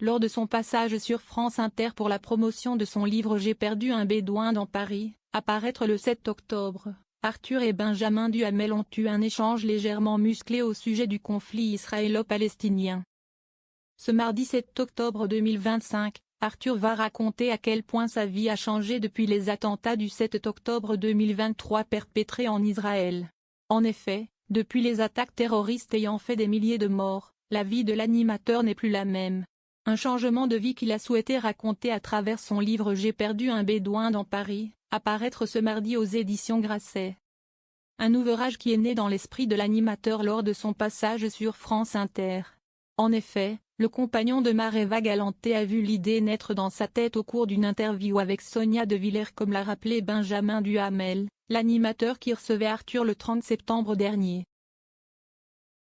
lors de son passage sur France Inter pour la promotion de son livre J'ai perdu un bédouin dans Paris, à paraître le 7 octobre, Arthur et Benjamin Duhamel ont eu un échange légèrement musclé au sujet du conflit israélo-palestinien. Ce mardi 7 octobre 2025, Arthur va raconter à quel point sa vie a changé depuis les attentats du 7 octobre 2023 perpétrés en Israël. En effet, depuis les attaques terroristes ayant fait des milliers de morts, la vie de l'animateur n'est plus la même. Un changement de vie qu'il a souhaité raconter à travers son livre J'ai perdu un bédouin dans Paris, à paraître ce mardi aux éditions Grasset. Un ouvrage qui est né dans l'esprit de l'animateur lors de son passage sur France Inter. En effet, le compagnon de Maréva Galanté a vu l'idée naître dans sa tête au cours d'une interview avec Sonia De Villers, comme l'a rappelé Benjamin Duhamel, l'animateur qui recevait Arthur le 30 septembre dernier.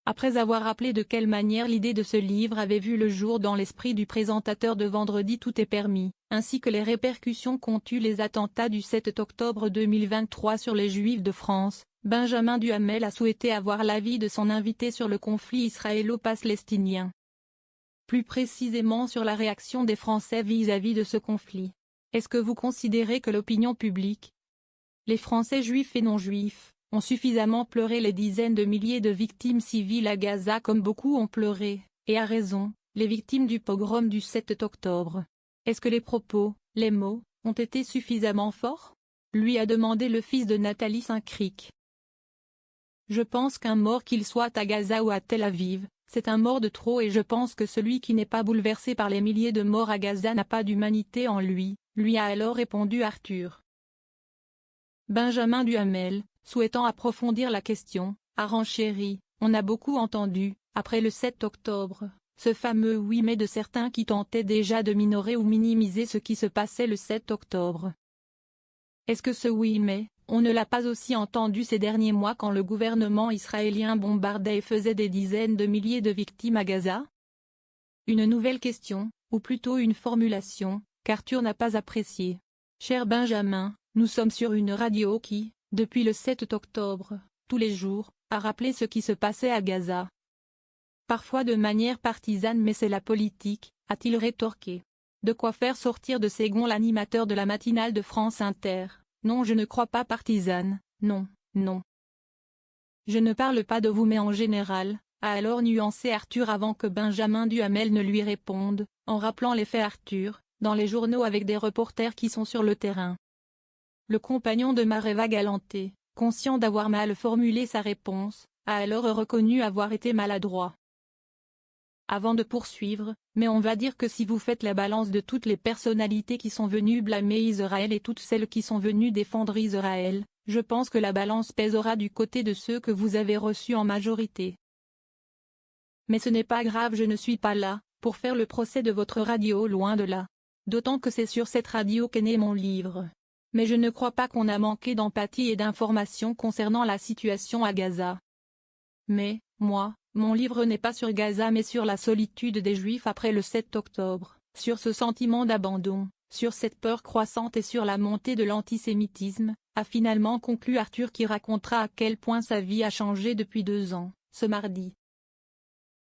Après avoir rappelé de quelle manière l'idée de ce livre avait vu le jour dans l'esprit du présentateur de Vendredi Tout est permis, ainsi que les répercussions qu'ont eues les attentats du 7 octobre 2023 sur les Juifs de France, Benjamin Duhamel a souhaité avoir l'avis de son invité sur le conflit israélo-palestinien. Plus précisément sur la réaction des Français vis-à-vis de ce conflit. Est-ce que vous considérez que l'opinion publique, les Français juifs et non-juifs, ont suffisamment pleuré les dizaines de milliers de victimes civiles à Gaza comme beaucoup ont pleuré, et à raison, les victimes du pogrom du 7 octobre? Est-ce que les propos, les mots, ont été suffisamment forts? Lui a demandé le fils de Nathalie Saint-Cric. Je pense qu'un mort, qu'il soit à Gaza ou à Tel Aviv, c'est un mort de trop, et je pense que celui qui n'est pas bouleversé par les milliers de morts à Gaza n'a pas d'humanité en lui, lui a alors répondu Arthur. Benjamin Duhamel, souhaitant approfondir la question, a renchéri: on a beaucoup entendu, après le 7 octobre, ce fameux oui mais de certains qui tentaient déjà de minorer ou minimiser ce qui se passait le 7 octobre. Est-ce que ce oui mais, on ne l'a pas aussi entendu ces derniers mois quand le gouvernement israélien bombardait et faisait des dizaines de milliers de victimes à Gaza? Une nouvelle question, ou plutôt une formulation, qu'Arthur n'a pas appréciée. Cher Benjamin, nous sommes sur une radio qui, depuis le 7 octobre, tous les jours, a rappelé ce qui se passait à Gaza. Parfois de manière partisane, mais c'est la politique, a-t-il rétorqué. De quoi faire sortir de ses gonds l'animateur de la matinale de France Inter. Non, je ne crois pas partisane, non, non. Je ne parle pas de vous mais en général, a alors nuancé Arthur avant que Benjamin Duhamel ne lui réponde, en rappelant les faits. Arthur, dans les journaux avec des reporters qui sont sur le terrain. Le compagnon de Maréva Galanté, conscient d'avoir mal formulé sa réponse, a alors reconnu avoir été maladroit. Avant de poursuivre, mais on va dire que si vous faites la balance de toutes les personnalités qui sont venues blâmer Israël et toutes celles qui sont venues défendre Israël, je pense que la balance pèsera du côté de ceux que vous avez reçus en majorité. Mais ce n'est pas grave, je ne suis pas là pour faire le procès de votre radio, loin de là. D'autant que c'est sur cette radio qu'est né mon livre. Mais je ne crois pas qu'on a manqué d'empathie et d'informations concernant la situation à Gaza. Mais, moi, mon livre n'est pas sur Gaza mais sur la solitude des Juifs après le 7 octobre, sur ce sentiment d'abandon, sur cette peur croissante et sur la montée de l'antisémitisme, a finalement conclu Arthur, qui racontera à quel point sa vie a changé depuis 2 ans, ce mardi.